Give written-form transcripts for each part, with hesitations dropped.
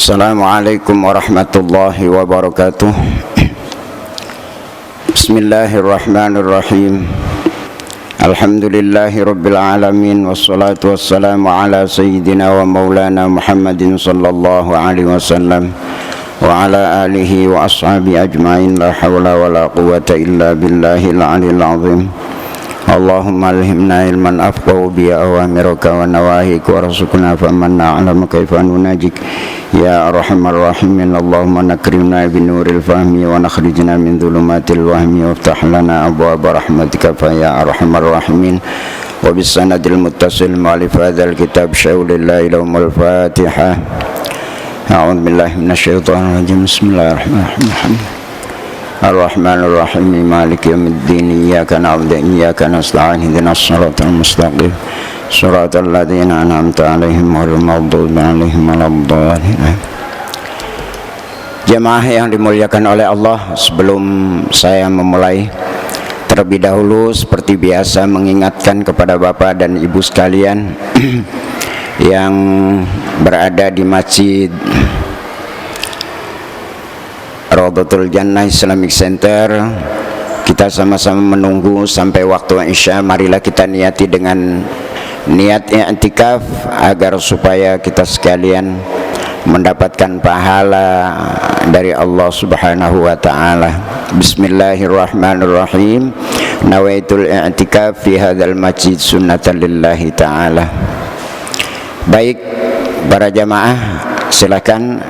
Assalamualaikum warahmatullahi wabarakatuh. Bismillahirrahmanirrahim. Alhamdulillahi rabbil alamin. Wassalatu wassalamu ala sayyidina wa maulana Muhammadin sallallahu alaihi wasallam wa ala alihi wa ashabi ajma'in. La hawla wa la quwwata illa billahil aliyil azim. Allahumma alhimna ilman afqahu bi awamiraka wa nawahika warzuqna faman na'lamu kaifa nunajik ya arhamar rahimin. Allahumma nakrimna bi nuril fahmi wa nakhrijna min dhulumatil wahmi waftah lana abwaaba rahmatika fa ya arhamar rahimin. Wa bis sanadil muttasil ma'alif hadzal kitab syaulillahi lahumul fatihah. A'udzu billahi minasyaitonir rajim. Bismillahirrahmanirrahim. Ar-Rahmanir Rahim. Maliki yaumiddin. Iyyaka na'budu wa iyyaka nasta'in. Ihdinas siratal mustaqim. Siratal ladzina an'amta 'alaihim ghairil maghdubi 'alaihim waladdallin. Jemaah yang dimuliakan oleh Allah, sebelum saya memulai, terlebih dahulu seperti biasa mengingatkan kepada Bapak dan Ibu sekalian yang berada di Masjid Raudhatul Jannah Islamic Center, kita sama-sama menunggu sampai waktu Isya. Marilah kita niati dengan niat i'tikaf agar supaya kita sekalian mendapatkan pahala dari Allah Subhanahu wa taala. Bismillahirrahmanirrahim. Nawaitul i'tikaf fi hadzal masjid sunnatan lillahi taala. Baik, para jamaah, silakan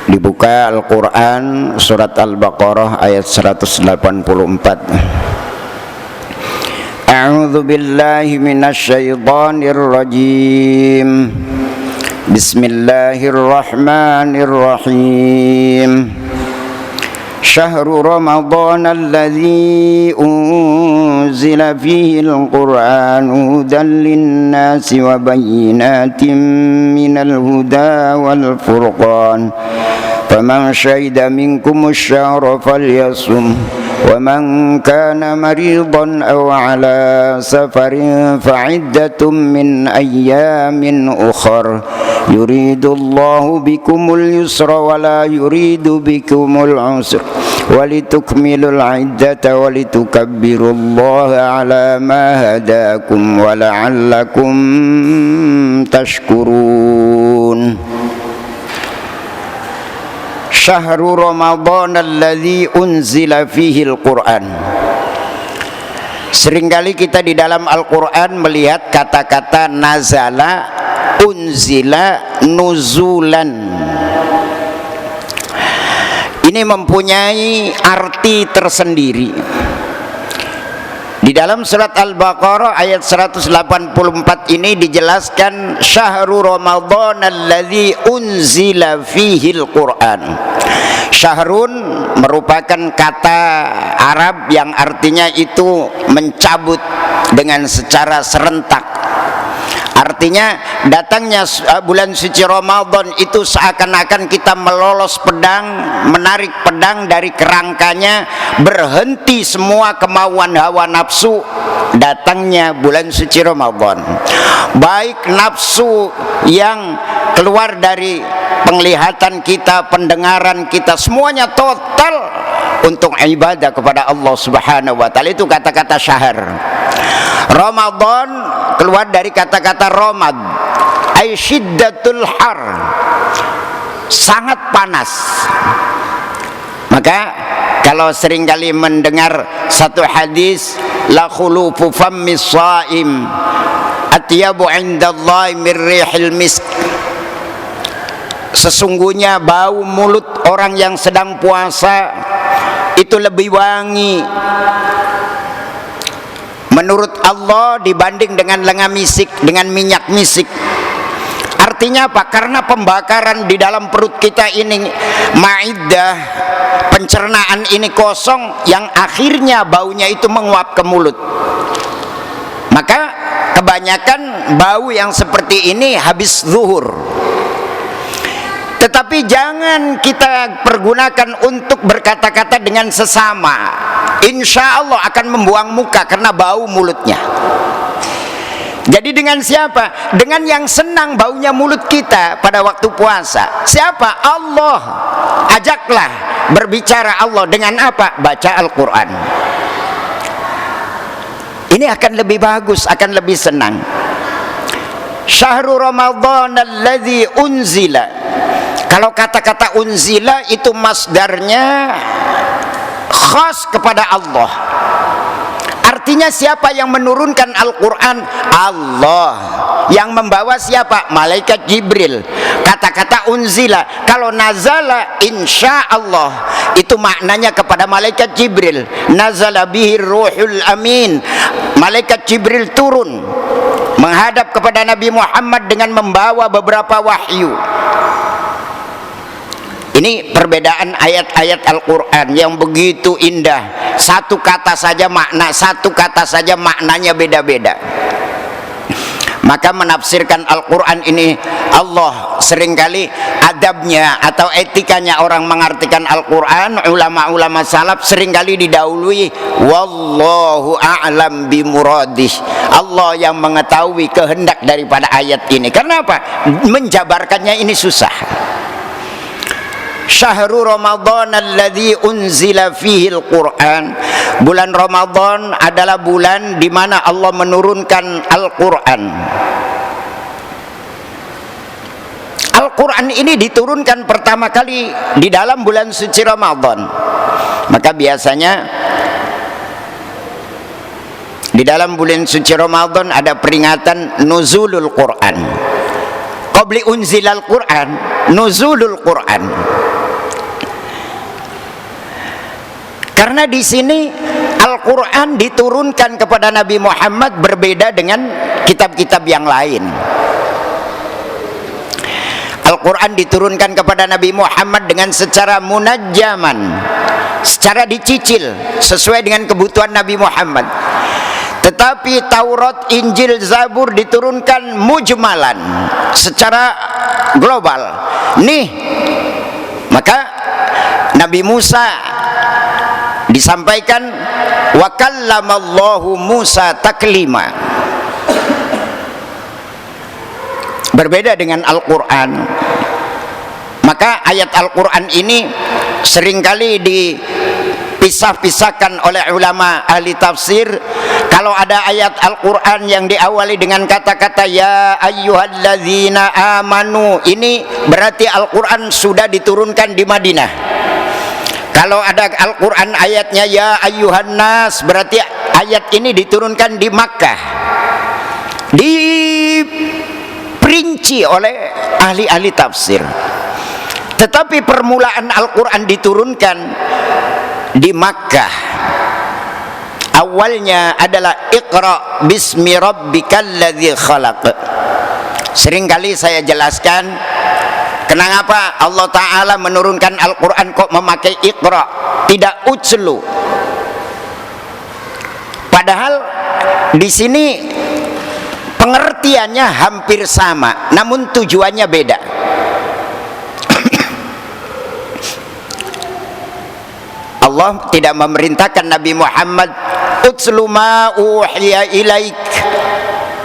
dibuka Al-Quran surat Al-Baqarah ayat 184. A'udzu billahi minasyaitonir rajim. Bismillahirrahmanirrahim. Syahrul Ramadan alladzi unzila fihi al-Qur'an hudan lin-nasi wa bayyinatin minal huda wal furqan. Faman syahida minkumus syahra falyasum wa man kana maridan aw ala safarin fa'iddatun min ayyamin ukhra. Yuridullahu bikumul yusra wa la yuridu bikumul usra walitukmilul iddata walitukabbirullaha ala ma hadakum wa la'allakum tashkurun. Syahrul Ramadan alladzi unzila fihi al-Qur'an. Seringkali kita di dalam Al-Quran melihat kata-kata nazala, unzila, nuzulan. Ini mempunyai arti tersendiri. Di dalam surat Al-Baqarah ayat 184 ini dijelaskan syahrul Ramadan alladzi unzila fihi al-Qur'an. Syahrun merupakan kata Arab yang artinya itu mencabut dengan secara serentak. Artinya datangnya bulan suci Ramadan itu seakan-akan kita melolos pedang, menarik pedang dari kerangkanya, berhenti semua kemauan hawa nafsu. Datangnya bulan suci Ramadan, baik nafsu yang keluar dari penglihatan kita, pendengaran kita, semuanya total untuk ibadah kepada Allah Subhanahu wa taala. Itu kata-kata syahr. Ramadan keluar dari kata-kata ramad, ay syiddatul har, sangat panas. Maka kalau seringkali mendengar satu hadis, la khulufu fammis shaim atyabu indallahi mir rihil misk. Sesungguhnya bau mulut orang yang sedang puasa itu lebih wangi menurut Allah dibanding dengan lengan misik, dengan minyak misik. Artinya apa? Karena pembakaran di dalam perut kita ini, maidah, pencernaan ini kosong, yang akhirnya baunya itu menguap ke mulut. Maka kebanyakan bau yang seperti ini habis zuhur. Tetapi jangan kita pergunakan untuk berkata-kata dengan sesama. Insya Allah akan membuang muka karena bau mulutnya. Jadi dengan siapa? Dengan yang senang baunya mulut kita pada waktu puasa. Siapa? Allah. Ajaklah berbicara Allah dengan apa? Baca Al-Quran. Ini akan lebih bagus, akan lebih senang. Syahrul Ramadan alladzi unzila. Kalau kata-kata unzila itu masdarnya khas kepada Allah. Artinya siapa yang menurunkan Al-Quran? Allah. Yang membawa siapa? Malaikat Jibril. Kata-kata unzila, kalau nazala insya Allah, itu maknanya kepada malaikat Jibril. Nazala bihi ruhul amin. Malaikat Jibril turun menghadap kepada Nabi Muhammad dengan membawa beberapa wahyu. Ini perbedaan ayat-ayat Al-Quran yang begitu indah. Satu kata saja makna, satu kata saja maknanya beda-beda. Maka menafsirkan Al-Quran ini, Allah seringkali adabnya atau etikanya orang mengartikan Al-Quran, ulama-ulama salaf seringkali didahului wallahu a'lam bimuradih. Allah yang mengetahui kehendak daripada ayat ini. Karena apa? Menjabarkannya ini susah. Syahrul Ramadan alladzi unzila fihi al-Quran. Bulan Ramadan adalah bulan di mana Allah menurunkan Al-Quran. Al-Quran ini diturunkan pertama kali di dalam bulan suci Ramadan. Maka biasanya di dalam bulan suci Ramadan ada peringatan nuzulul Quran. Qabli unzilal Quran, nuzulul Quran. Karena di sini Al-Quran diturunkan kepada Nabi Muhammad berbeda dengan kitab-kitab yang lain. Al-Quran diturunkan kepada Nabi Muhammad dengan secara munajjaman, secara dicicil sesuai dengan kebutuhan Nabi Muhammad. Tetapi Taurat, Injil, Zabur diturunkan mujmalan, secara global. Nih, maka Nabi Musa disampaikan wa kallamallahu Musa taklima. Berbeda dengan Al-Quran. Maka ayat Al-Quran ini seringkali dipisah-pisahkan oleh ulama ahli tafsir. Kalau ada ayat Al-Quran yang diawali dengan kata-kata ya ayyuhalladzina amanu, ini berarti Al-Quran sudah diturunkan di Madinah. Kalau ada Al-Quran ayatnya ya ayyuhan nas, berarti ayat ini diturunkan di Makkah. Diperinci oleh ahli-ahli tafsir. Tetapi permulaan Al-Quran diturunkan di Makkah. Awalnya adalah Iqra bismi rabbikal ladzi khalaq. Seringkali saya jelaskan kenapa Allah Ta'ala menurunkan Al-Quran kok memakai Iqra, tidak utslu. Padahal di sini pengertiannya hampir sama, namun tujuannya beda. Allah tidak memerintahkan Nabi Muhammad utslu ma uhiya ilaik.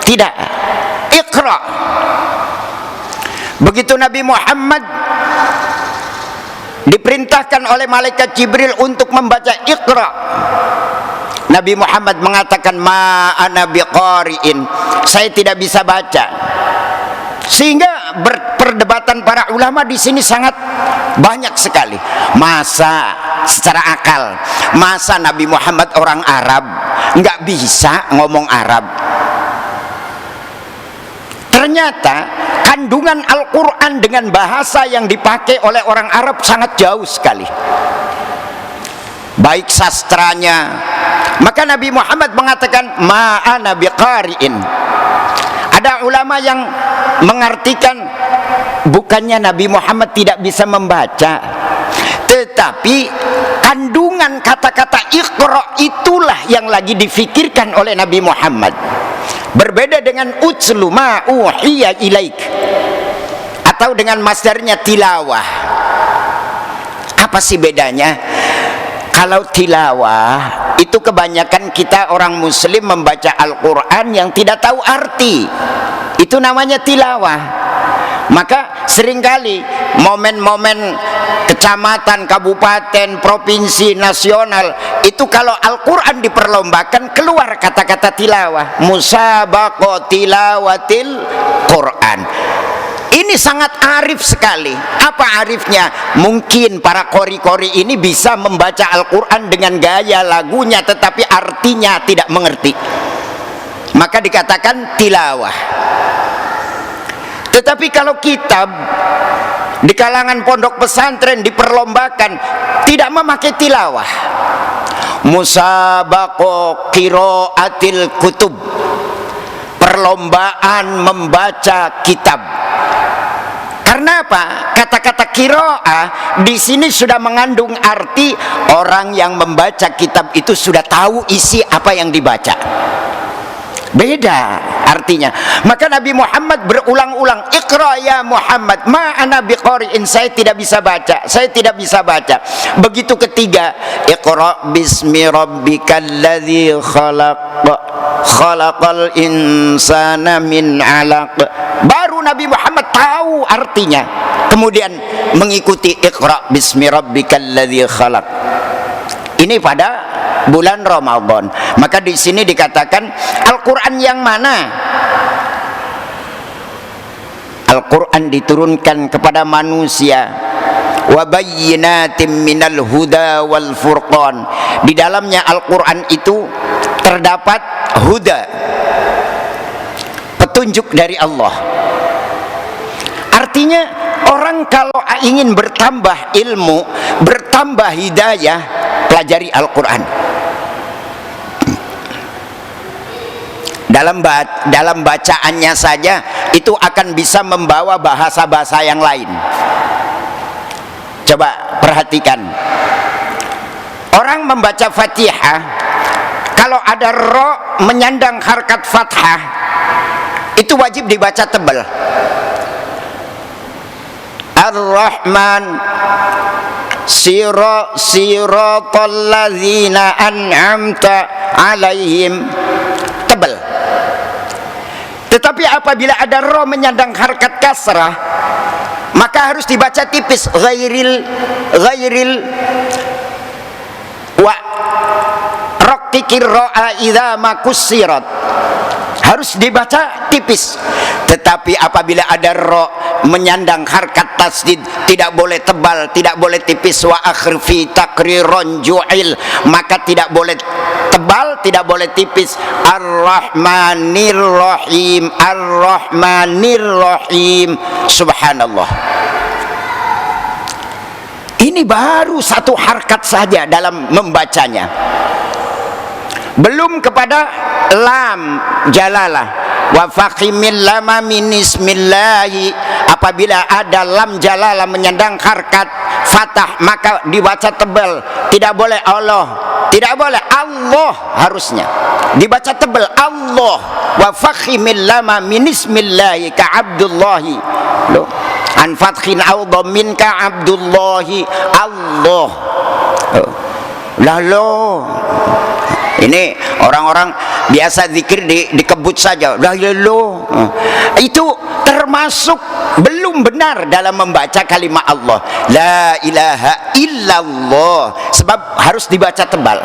Tidak. Iqra. Begitu Nabi Muhammad diperintahkan oleh malaikat Jibril untuk membaca Iqra, Nabi Muhammad mengatakan ma ana biqari'in, saya tidak bisa baca. Sehingga perdebatan para ulama di sini sangat banyak sekali. Masa secara akal, masa Nabi Muhammad orang Arab nggak bisa ngomong Arab? Ternyata kandungan Al-Quran dengan bahasa yang dipakai oleh orang Arab sangat jauh sekali, baik sastranya. Maka Nabi Muhammad mengatakan ma'ana biqari'in. Ada ulama yang mengartikan bukannya Nabi Muhammad tidak bisa membaca, tetapi kandungan kata-kata Iqra itulah yang lagi difikirkan oleh Nabi Muhammad. Berbeda dengan utslu ma uhiya ilaik, atau dengan masdarnya tilawah. Apa sih bedanya? Kalau tilawah itu kebanyakan kita orang muslim membaca Al-Quran yang tidak tahu arti. Itu namanya tilawah. Maka seringkali momen-momen kecamatan, kabupaten, provinsi, nasional, itu kalau Al-Quran diperlombakan keluar kata-kata tilawah, musabaqah tilawatil Quran. Ini sangat arif sekali. Apa arifnya? Mungkin para kori-kori ini bisa membaca Al-Quran dengan gaya lagunya, tetapi artinya tidak mengerti, maka dikatakan tilawah. Tetapi kalau kitab di kalangan pondok pesantren diperlombakan, tidak memakai tilawah, musabaqah qiraatil kutub, perlombaan membaca kitab. Karena apa? Kata-kata qiraah di sini sudah mengandung arti orang yang membaca kitab itu sudah tahu isi apa yang dibaca. Beda artinya. Maka Nabi Muhammad berulang-ulang, Iqra ya Muhammad, ma ana biqari'in, saya tidak bisa baca, saya tidak bisa baca. Begitu ketiga, Iqra bismi rabbikal ladzi khalaq, khalaqal insana min 'alaq. Baru Nabi Muhammad tahu artinya, kemudian mengikuti Iqra bismi rabbikal ladzi khalaq. Ini pada bulan Ramadan. Maka di sini dikatakan Al-Quran yang mana? Al-Quran diturunkan kepada manusia, wa bayyinatin minal huda wal furqan. Di dalamnya Al-Quran itu terdapat huda, petunjuk dari Allah. Artinya orang kalau ingin bertambah ilmu, bertambah hidayah, pelajari Al-Quran. Dalam bacaannya saja itu akan bisa membawa bahasa-bahasa yang lain. Coba perhatikan, orang membaca Fatihah, kalau ada ro menyandang harkat fathah, itu wajib dibaca tebal. Ar-Rahman, siratal ladzina an'amta alaihim, tebal. Tetapi apabila ada ro menyandang harkat kasrah, maka harus dibaca tipis, ghairil wa raqqikir ra'a idza ma kussirat, harus dibaca tipis. Tetapi apabila ada ro menyandang harkat tasdid, tidak boleh tebal, tidak boleh tipis. Wa akhrifi takriron ju'il, maka tidak boleh tebal, tidak boleh tipis. Ar-Rahmanir Rahim, Ar-Rahmanir Rahim. Subhanallah. Ini baru satu harkat saja dalam membacanya, belum kepada lam jalalah. Wa fakhimil lama min ismillahi, apabila ada lam jalalah menyandang harkat fathah, maka dibaca tebal. Tidak boleh Allah, tidak boleh Allah, harusnya dibaca tebal Allah. Wa fakhimil lama min ismillahi ka Abdullahi, loh, an fathin aw dhammin ka Abdullahi, Allah. Lalu ini orang-orang biasa zikir dikebut saja, lalu itu termasuk belum benar dalam membaca kalimat Allah, la ilaha illallah, sebab harus dibaca tebal.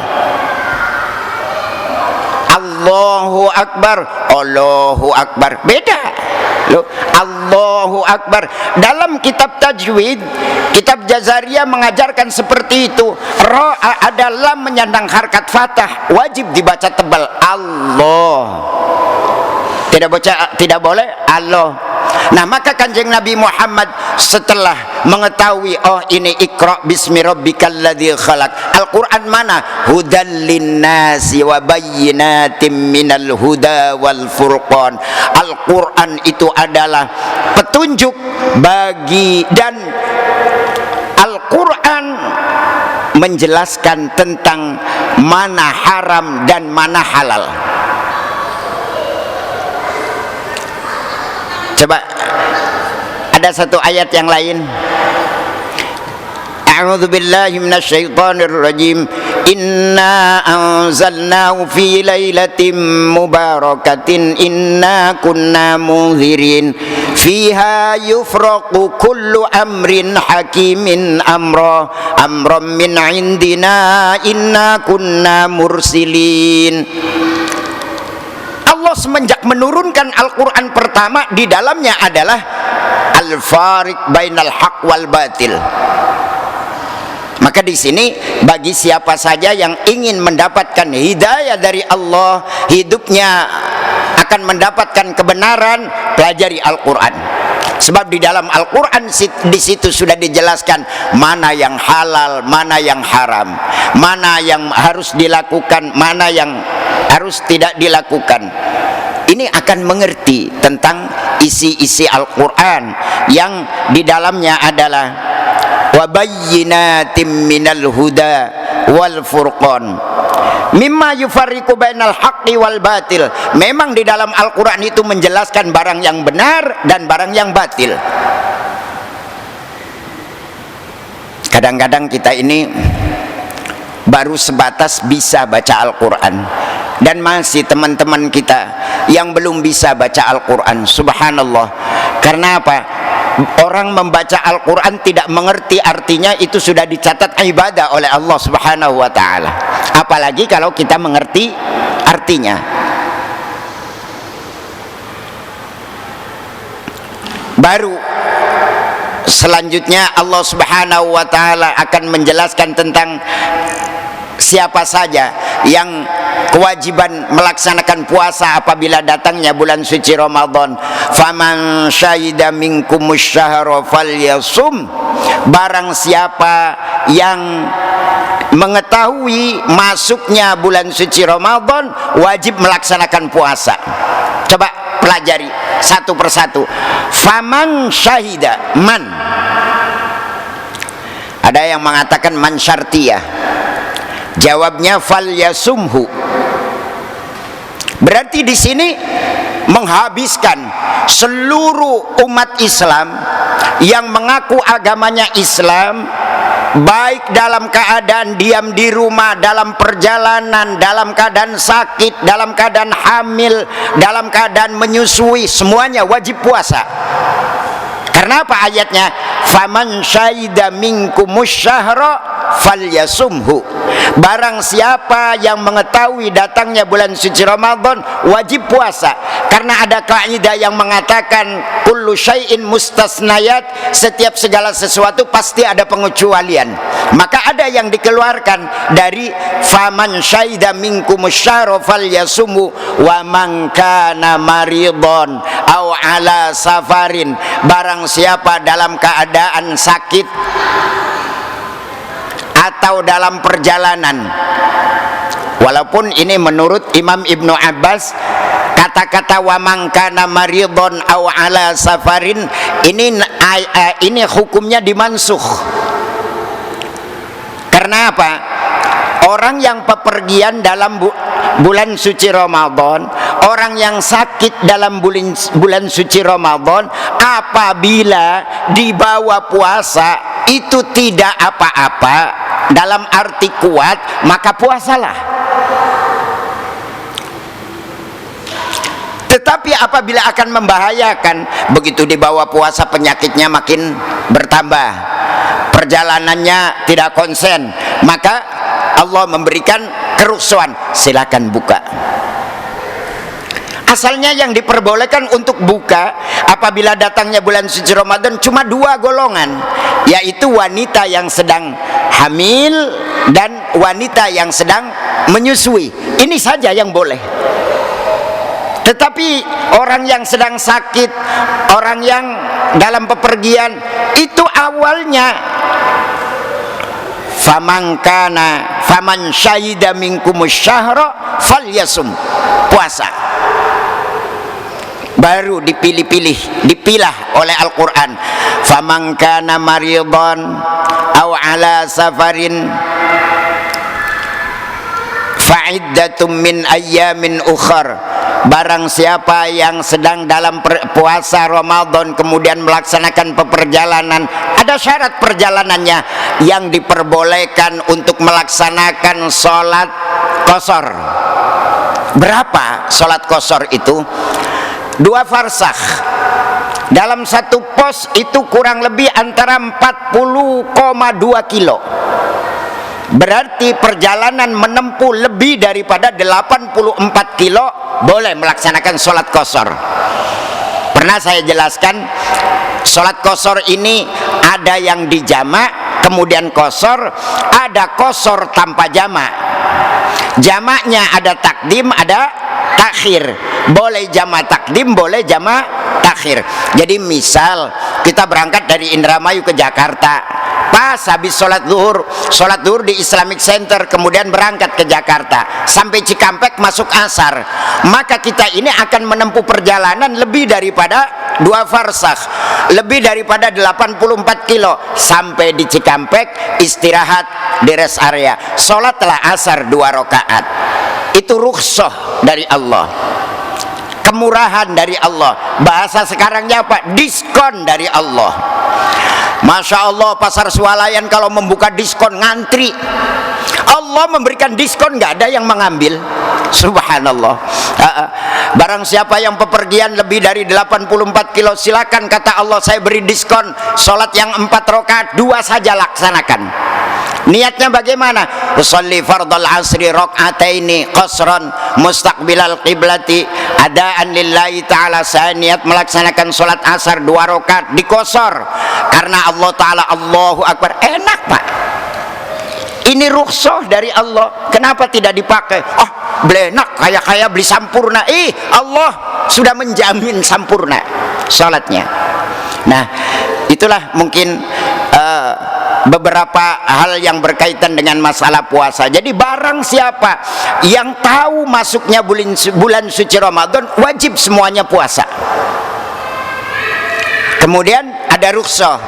Allahu Akbar, Allahu Akbar, beda loh. Allahu Akbar dalam kitab tajwid, kitab Jazariyah mengajarkan seperti itu. Ro adalah menyandang harkat fathah, wajib dibaca tebal. Allah, tidak boleh Allah. Nah, maka Kanjeng Nabi Muhammad setelah mengetahui, oh ini Iqra bismi rabbikal ladzi khalaq, Al-Quran mana? Hudal linnasi wa bayyinatin minal huda wal furqan. Al-Quran itu adalah petunjuk bagi, dan Al-Quran menjelaskan tentang mana haram dan mana halal. Coba ada satu ayat yang lain. A'udzu billahi minasyaitonir rajim. Inna anzalnahu fi lailatin mubarakatin inna kunna munzirin fiha yufraqu kullu amrin hakimin amran min indina inna kunna mursilin. Allah semenjak menurunkan Al-Quran pertama, di dalamnya adalah al-fariq bainal haq wal batil. Maka di sini bagi siapa saja yang ingin mendapatkan hidayah dari Allah, hidupnya akan mendapatkan kebenaran, pelajari Al-Quran. Sebab di dalam Al-Quran di situ sudah dijelaskan mana yang halal, mana yang haram, mana yang harus dilakukan, mana yang harus tidak dilakukan. Ini akan mengerti tentang isi-isi Al-Quran yang di dalamnya adalah wa bayyinatim minal huda wal furqan mimma yufarriqu bainal haqqi wal batil. Memang di dalam Al-Quran itu menjelaskan barang yang benar dan barang yang batil. Kadang-kadang kita ini baru sebatas bisa baca Al-Quran, dan masih teman-teman kita yang belum bisa baca Al-Quran. Subhanallah. Karena apa? Orang membaca Al-Quran tidak mengerti artinya, itu sudah dicatat ibadah oleh Allah Subhanahu wa ta'ala. Apalagi kalau kita mengerti artinya. Baru selanjutnya Allah Subhanahu wa ta'ala akan menjelaskan tentang siapa saja yang kewajiban melaksanakan puasa apabila datangnya bulan suci Ramadan. Faman syahida minkumus syahra falyasum. Barang siapa yang mengetahui masuknya bulan suci Ramadan, wajib melaksanakan puasa. Coba pelajari satu persatu. Faman syahida, man. Ada yang mengatakan man syartiyah. Jawabnya falyasumhu. Berarti di sini menghabiskan seluruh umat Islam yang mengaku agamanya Islam, baik dalam keadaan diam di rumah, dalam perjalanan, dalam keadaan sakit, dalam keadaan hamil, dalam keadaan menyusui, semuanya wajib puasa. Karena apa ayatnya? Faman syahida minkumus syahra falyasumhu. Barang siapa yang mengetahui datangnya bulan suci Ramadan, wajib puasa. Karena ada kaidah yang mengatakan kullu syai'in mustasnayat, setiap segala sesuatu pasti ada pengecualian. Maka ada yang dikeluarkan dari faman syahida minkumus syahra falyasumhu wa man kana maridon au ala safarin. Barang siapa dalam keadaan sakit atau dalam perjalanan. Walaupun ini menurut Imam Ibnu Abbas, kata-kata wa man kana maridon au ala safarin ini hukumnya dimansukh. Karena apa? Orang yang bepergian dalam bulan suci Ramadan, orang yang sakit dalam bulan suci Ramadan, apabila dibawa puasa itu tidak apa-apa, dalam arti kuat, maka puasalah. Tetapi apabila akan membahayakan, begitu dibawa puasa penyakitnya makin bertambah, perjalanannya tidak konsen, maka Allah memberikan kerusuhan, silakan buka. Asalnya yang diperbolehkan untuk buka apabila datangnya bulan suci Ramadan cuma dua golongan, yaitu wanita yang sedang hamil dan wanita yang sedang menyusui. Ini saja yang boleh. Tetapi orang yang sedang sakit, orang yang dalam pepergian, itu awalnya faman syahida minkumus syahra falyasum, puasa. Baru dipilah oleh Al-Quran. Faman kana maridhan aw ala safarin fa'iddatum min ayyamin ukhar barang siapa yang sedang dalam puasa Ramadan kemudian melaksanakan peperjalanan, ada syarat perjalanannya, yang diperbolehkan untuk melaksanakan sholat qashar. Berapa sholat qashar itu? 2 farsakh. Dalam satu pos itu kurang lebih antara 40,2 kilo. Berarti perjalanan menempuh lebih daripada 84 kilo boleh melaksanakan sholat qashar. Pernah saya jelaskan, sholat qashar ini ada yang dijamak, kemudian qashar, ada qashar tanpa jamak. Jamaknya ada takdim, ada takhir. Boleh jamak takdim, boleh jamak takhir. Jadi misal kita berangkat dari Indramayu ke Jakarta, pas habis sholat zuhur di Islamic Center, kemudian berangkat ke Jakarta sampai Cikampek masuk asar, maka kita ini akan menempuh perjalanan lebih daripada 2 farsakh, lebih daripada 84 kilo. Sampai di Cikampek istirahat di rest area, sholatlah asar 2 rakaat. Itu rukhsah dari Allah, kemurahan dari Allah. Bahasa sekarangnya apa? Diskon dari Allah. Masya Allah, pasar swalayan kalau membuka diskon ngantri. Allah memberikan diskon, nggak ada yang mengambil. Subhanallah. Barang siapa yang pepergian lebih dari 84 kilo, silakan, kata Allah, saya beri diskon. Sholat yang 4 rakaat 2 saja laksanakan. Niatnya bagaimana? Usolli fardal asri rakaataini qasran mustaqbilal qiblati adaan lillahi ta'ala. Saya niat melaksanakan sholat asar 2 rakaat di qashar karena Allah Ta'ala. Allahu Akbar. Enak Pak, ini rukhsah dari Allah, kenapa tidak dipakai? Oh belenak, kaya beli sampurna. Allah sudah menjamin sampurna sholatnya. Nah itulah mungkin beberapa hal yang berkaitan dengan masalah puasa. Jadi barang siapa yang tahu masuknya bulan suci Ramadan, wajib semuanya puasa. Kemudian ada rukhsah,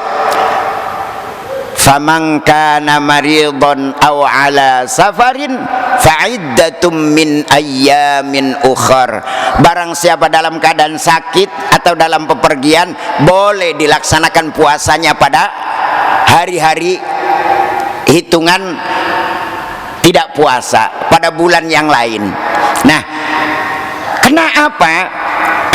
faman kana maridun aw ala safarin fa'iddatum min ayyamin ukhar. Barang siapa dalam keadaan sakit atau dalam pepergian, boleh dilaksanakan puasanya pada hari-hari hitungan tidak puasa pada bulan yang lain. Nah, kenapa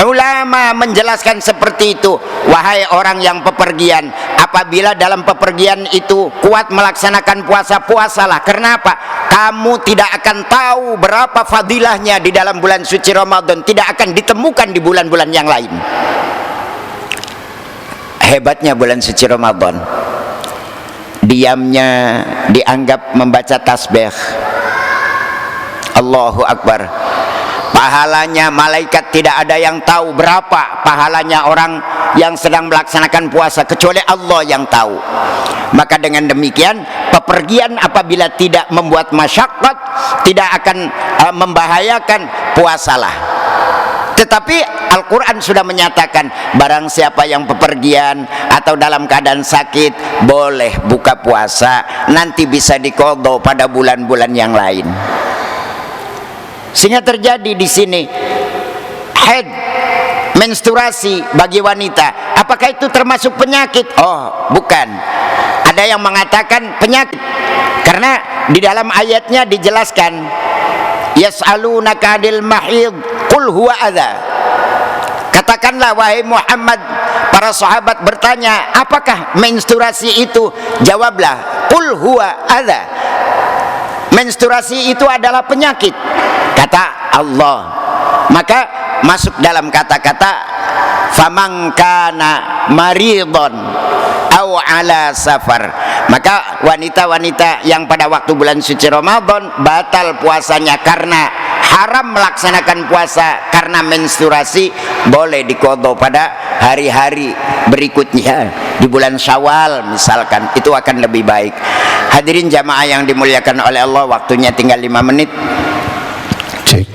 ulama menjelaskan seperti itu? Wahai orang yang pepergian, apabila dalam pepergian itu kuat melaksanakan puasa, puasalah. Kenapa? Kamu tidak akan tahu berapa fadilahnya di dalam bulan suci Ramadan, tidak akan ditemukan di bulan-bulan yang lain. Hebatnya bulan suci Ramadan, diamnya dianggap membaca tasbih. Allahu Akbar. Pahalanya malaikat tidak ada yang tahu berapa pahalanya orang yang sedang melaksanakan puasa, kecuali Allah yang tahu. Maka dengan demikian, pepergian apabila tidak membuat masyaqqat, tidak akan membahayakan, puasalah. Tetapi Al-Quran sudah menyatakan, barang siapa yang pepergian atau dalam keadaan sakit, boleh buka puasa, nanti bisa diqadha pada bulan-bulan yang lain. Sehingga terjadi di sini haid, menstruasi bagi wanita. Apakah itu termasuk penyakit? Oh, bukan. Ada yang mengatakan penyakit, karena di dalam ayatnya dijelaskan, yas'alunaka 'anil mahid qul huwa adza. Katakanlah wahai Muhammad, para sahabat bertanya, apakah menstruasi itu? Jawablah, qul huwa adza. Menstruasi itu adalah penyakit, kata Allah. Maka masuk dalam kata-kata faman kana maridun aw ala safar. Maka wanita-wanita yang pada waktu bulan suci Ramadan batal puasanya karena haram melaksanakan puasa karena menstruasi, boleh diqadha pada hari-hari berikutnya di bulan Syawal misalkan, itu akan lebih baik. Hadirin jamaah yang dimuliakan oleh Allah, waktunya tinggal 5 menit. Cek.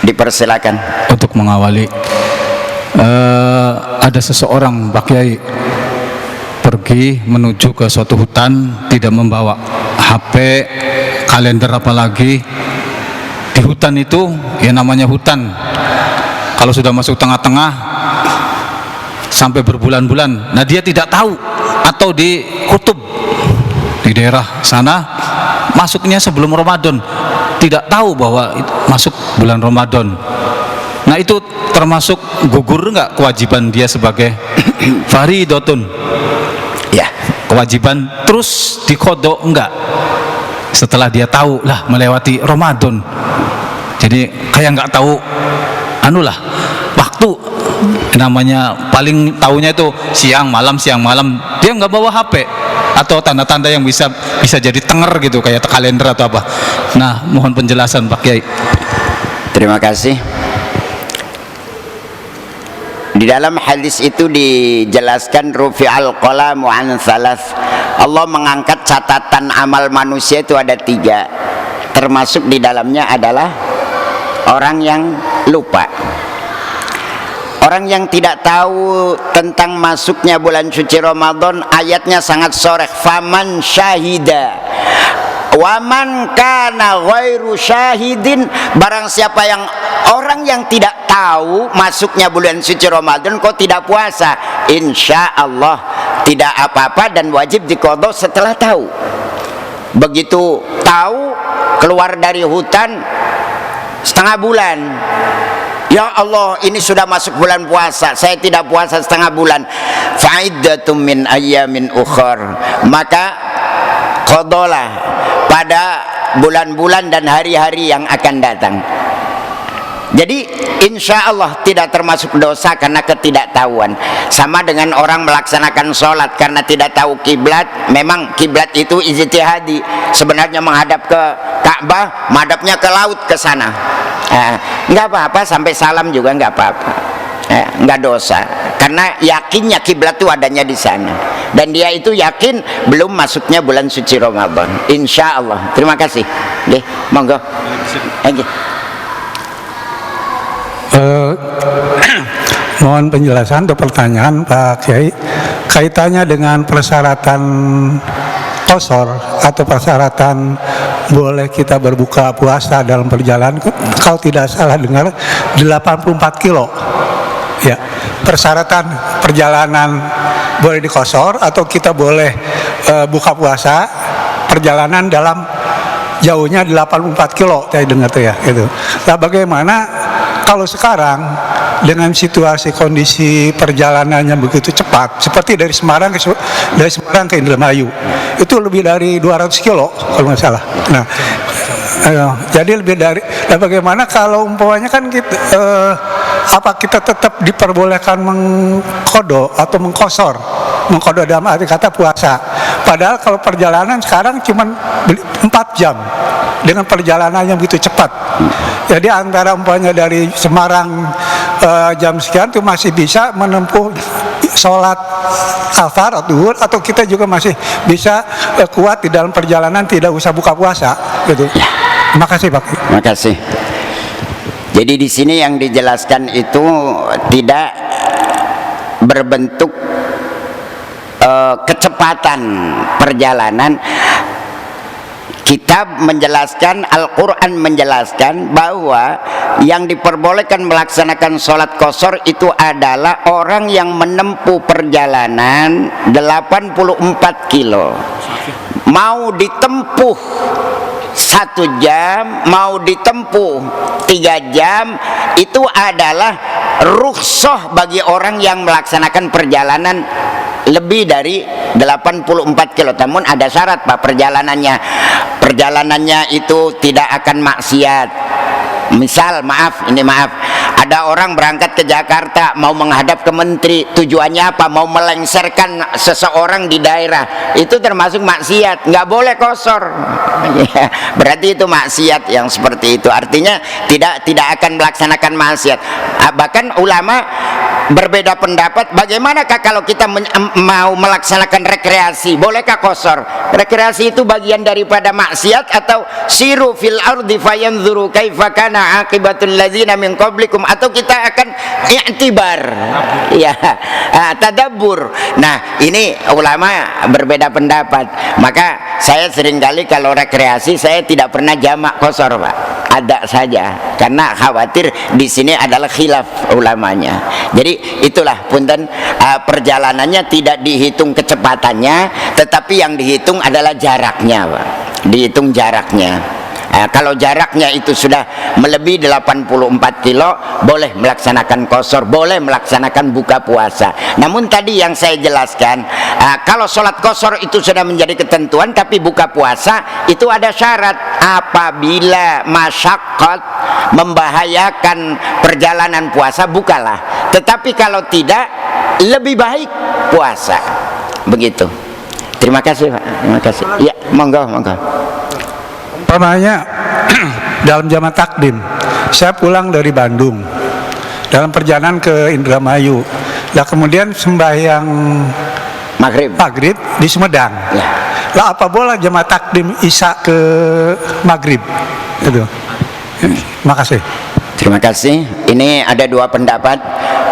Dipersilakan Untuk mengawali, ada seseorang Pak Kiai pergi menuju ke suatu hutan, tidak membawa HP, kalender apalagi. di hutan itu, ya namanya hutan, kalau sudah masuk tengah-tengah sampai berbulan-bulan, nah dia tidak tahu, atau di kutub, di daerah sana masuknya sebelum Ramadan, tidak tahu bahwa masuk bulan Ramadan. Nah itu termasuk gugur enggak kewajiban dia sebagai fardhotun? Ya, Kewajiban terus diqadha enggak? Setelah dia tahu lah melewati Ramadan. Jadi kayak enggak tahu anulah waktu, namanya paling tahunya itu siang malam, dia nggak bawa HP atau tanda-tanda yang bisa jadi tenger gitu, kayak kalender atau apa. Nah, mohon penjelasan Pak Kiai. terima kasih. Di dalam hadis itu dijelaskan rufi'al qalamu an thalath. Allah mengangkat catatan amal manusia itu ada 3. Termasuk di dalamnya adalah orang yang lupa. Orang yang tidak tahu tentang masuknya bulan suci Ramadan, ayatnya sangat soreh. Faman syahida waman kana ghairu syahidin, barang siapa yang orang yang tidak tahu masuknya bulan suci Ramadan kok tidak puasa, insya Allah tidak apa-apa dan wajib diqadha setelah tahu. Begitu tahu, keluar dari hutan setengah bulan, ya Allah ini sudah masuk bulan puasa, saya tidak puasa setengah bulan, fa'iddatum min ayyamin ukhar, maka qadalah pada bulan-bulan dan hari-hari yang akan datang. Jadi insya Allah tidak termasuk dosa karena ketidaktahuan. Sama dengan orang melaksanakan sholat karena tidak tahu kiblat. Memang kiblat itu ijtihadi, sebenarnya menghadap ke Ka'bah, menghadapnya ke laut ke sana. Nggak apa-apa, sampai salam juga nggak apa-apa, nggak dosa karena yakinnya kiblat itu adanya di sana dan dia itu yakin belum masuknya bulan suci Ramadan, insya Allah. Terima kasih. Monggo. Mohon penjelasan atau pertanyaan Pak Kiai, kaitannya dengan persyaratan qashar atau persyaratan boleh kita berbuka puasa dalam perjalanan. Kalau tidak salah dengar 84 kilo ya, persyaratan perjalanan boleh diqashar atau kita boleh buka puasa perjalanan dalam jauhnya 84 kilo saya dengar tuh ya gitu. Nah bagaimana kalau sekarang dengan situasi kondisi perjalanannya begitu cepat, seperti dari Semarang ke Indramayu, itu lebih dari 200 kilo kalau nggak salah. Nah, jadi lebih dari. Nah, bagaimana kalau umpamanya kan kita, apa kita tetap diperbolehkan mengqadha atau mengqadha dalam arti kata puasa? Padahal kalau perjalanan sekarang cuma 4 jam dengan perjalanan yang begitu cepat. Jadi antara umpamanya dari Semarang jam sekian itu masih bisa menempuh sholat asar atau duhur, atau kita juga masih bisa kuat di dalam perjalanan tidak usah buka puasa gitu. Terima kasih Pak. Terima kasih. Jadi di sini yang dijelaskan itu tidak berbentuk kecepatan perjalanan. Kitab menjelaskan, Al-Quran menjelaskan bahwa yang diperbolehkan melaksanakan sholat qashar itu adalah orang yang menempuh perjalanan 84 kilo. Mau ditempuh 1 jam, mau ditempuh 3 jam, itu adalah rukhsah bagi orang yang melaksanakan perjalanan lebih dari 84 kilo. Namun ada syarat Pak, perjalanannya itu tidak akan maksiat. Misal, maaf, ada orang berangkat ke Jakarta mau menghadap ke menteri, tujuannya apa? Mau melengsarkan seseorang di daerah, itu termasuk maksiat, nggak boleh qashar. Berarti itu maksiat yang seperti itu. Artinya tidak akan melaksanakan maksiat. Bahkan ulama berbeda pendapat, bagaimanakah kalau kita mau melaksanakan rekreasi, bolehkah qashar? Rekreasi itu bagian daripada maksiat atau siru fil ardi fayanzuru kaifa kana aqibatul ladzina min qablikum, atau kita akan i'tibar ya, tadabbur. Nah, ini ulama berbeda pendapat. Maka saya seringkali kalau rekreasi saya tidak pernah jamak qashar Pak. ada saja, karena khawatir di sini adalah khilaf ulamanya. Jadi itulah punten, perjalanannya tidak dihitung kecepatannya, tetapi yang dihitung adalah jaraknya, Pak. Dihitung jaraknya. Kalau jaraknya itu sudah melebihi 84 kilo, boleh melaksanakan qashar, boleh melaksanakan buka puasa. Namun tadi yang saya jelaskan, kalau sholat qashar itu sudah menjadi ketentuan, tapi buka puasa itu ada syarat. Apabila masyaqqat membahayakan perjalanan puasa, bukalah. Tetapi kalau tidak, lebih baik puasa. Begitu. Terima kasih, Pak. Terima kasih. Ya, monggo, monggo. Umpamanya dalam jamaah takdim, saya pulang dari Bandung dalam perjalanan ke Indramayu, lah kemudian sembahyang maghrib di Sumedang. Ya. Lah apa boleh jamaah takdim isya ke maghrib? Itu. Makasih. Terima kasih. Ini ada dua pendapat.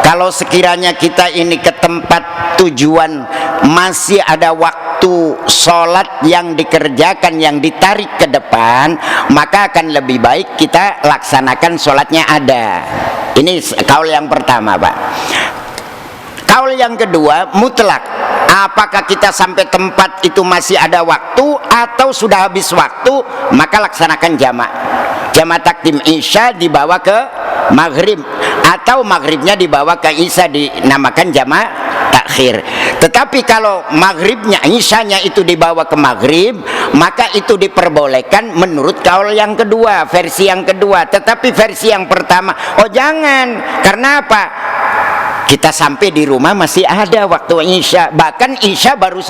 Kalau sekiranya kita ini ke tempat tujuan masih ada waktu sholat yang dikerjakan, yang ditarik ke depan, maka akan lebih baik kita laksanakan sholatnya ada. Ini kaul yang pertama, Pak. Kaul yang kedua, mutlak. Apakah kita sampai tempat itu masih ada waktu atau sudah habis waktu, maka laksanakan jamak. Jamak takdim isya dibawa ke maghrib, atau maghribnya dibawa ke isya, dinamakan jamak takhir. Tetapi kalau maghribnya, isyanya itu dibawa ke maghrib, maka itu diperbolehkan menurut kaul yang kedua, versi yang kedua. Tetapi versi yang pertama, oh jangan. Karena apa? Kita sampai di rumah masih ada waktu isya, bahkan isya baru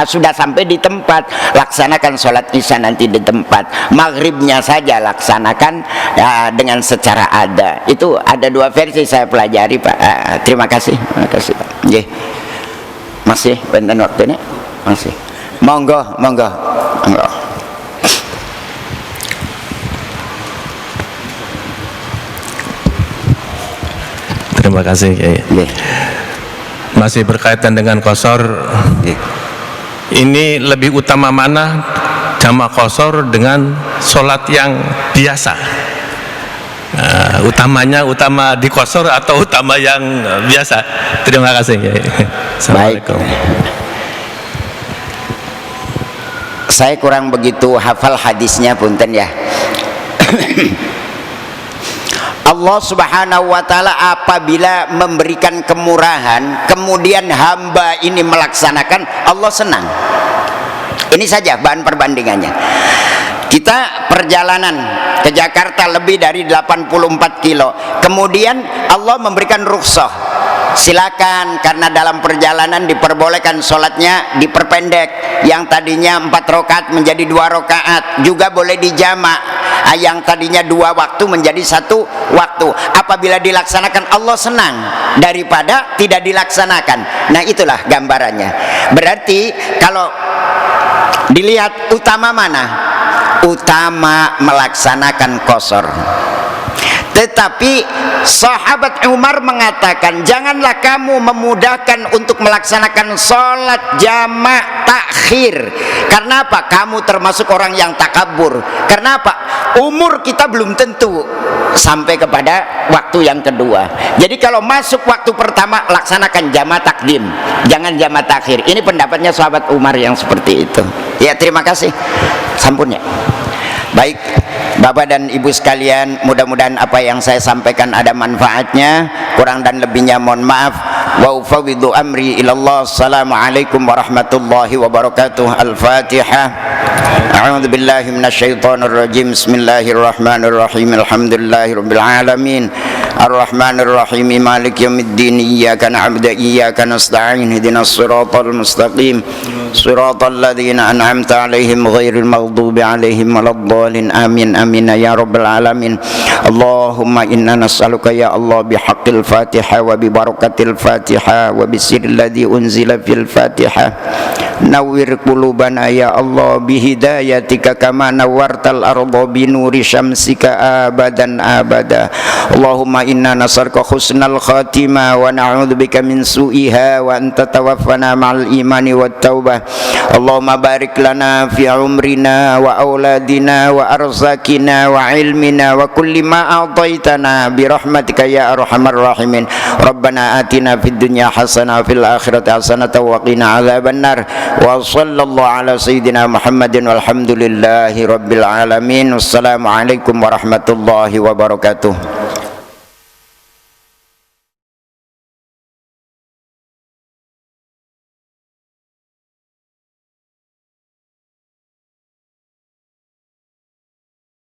sudah sampai di tempat, laksanakan sholat isya nanti di tempat. Maghribnya saja laksanakan dengan secara ada. Itu ada dua versi saya pelajari, Pak. Terima kasih, Pak. Nggih. Masih benten waktunya? Masih. Monggo, monggo. Monggo. Terima kasih, Kiai. Masih berkaitan dengan qashar, ini lebih utama mana, jamaah qashar dengan sholat yang biasa? Utama di qashar atau utama yang biasa? Terima kasih, Kiai. Assalamualaikum. Saya kurang begitu hafal hadisnya, punten ya. Allah Subhanahu wa ta'ala apabila memberikan kemurahan, kemudian hamba ini melaksanakan, Allah senang. Ini saja bahan perbandingannya. Kita perjalanan ke Jakarta lebih dari 84 kilo, kemudian Allah memberikan rukhsah, silakan, karena dalam perjalanan diperbolehkan sholatnya diperpendek, yang tadinya 4 rakaat menjadi 2 rakaat, juga boleh dijamak, yang tadinya 2 waktu menjadi 1 waktu. Apabila dilaksanakan, Allah senang daripada tidak dilaksanakan. Nah, itulah gambarannya. Berarti kalau dilihat utama mana? Utama melaksanakan qashar. Tetapi sahabat Umar mengatakan, janganlah kamu memudahkan untuk melaksanakan sholat jamak takhir. Karena apa? Kamu termasuk orang yang takabur. Karena apa? Umur kita belum tentu sampai kepada waktu yang kedua. Jadi kalau masuk waktu pertama, laksanakan jamak takdim, jangan jamak takhir. Ini pendapatnya sahabat Umar yang seperti itu. Ya, terima kasih. Sampun ya. Baik, Bapak dan Ibu sekalian, mudah-mudahan apa yang saya sampaikan ada manfaatnya. Kurang dan lebihnya mohon maaf. Wa ufawwidu amri ilallah. Assalamualaikum warahmatullahi wabarakatuh. Al-Fatihah. A'udzu billahi minasyaitonir rajim. Bismillahirrahmanirrahim. Alhamdulillahirabbil alamin. Ar-Rahmanir Rahim. Maliki yaumiddin. Iyyaka na'budu wa iyyaka nasta'in. Ihdinas siratal mustaqim. Siratal ladzina an'amta 'alaihim ghairil maghdubi 'alaihim waladdallin. Amin amin ya rabbal alamin. Allahumma inna nas'aluka ya Allah bihaqqil Fatihah wa bi barakatil Fatihah wa bi sirril ladzi unzila fil Fatihah. Nawwir qulubana ya Allah bi بهدايتك كما نورت الأرض بنور شمسك أبدا أبدا اللهم إنا نسألك حسن الخاتمة ونعوذ بك من سوءها وأن تتوفنا مع الإيمان والتوبة اللهم بارك لنا في عمرنا وأولادنا وأرزاقنا وعلمنا وكل ما أعطيتنا برحمتك يا أرحم الراحمين ربنا آتنا في الدنيا حسنة وفي الآخرة حسنة وقنا عذاب النار وصلى الله على سيدنا محمد والحمد لله رب العالمين والسلام عليكم ورحمة الله وبركاته.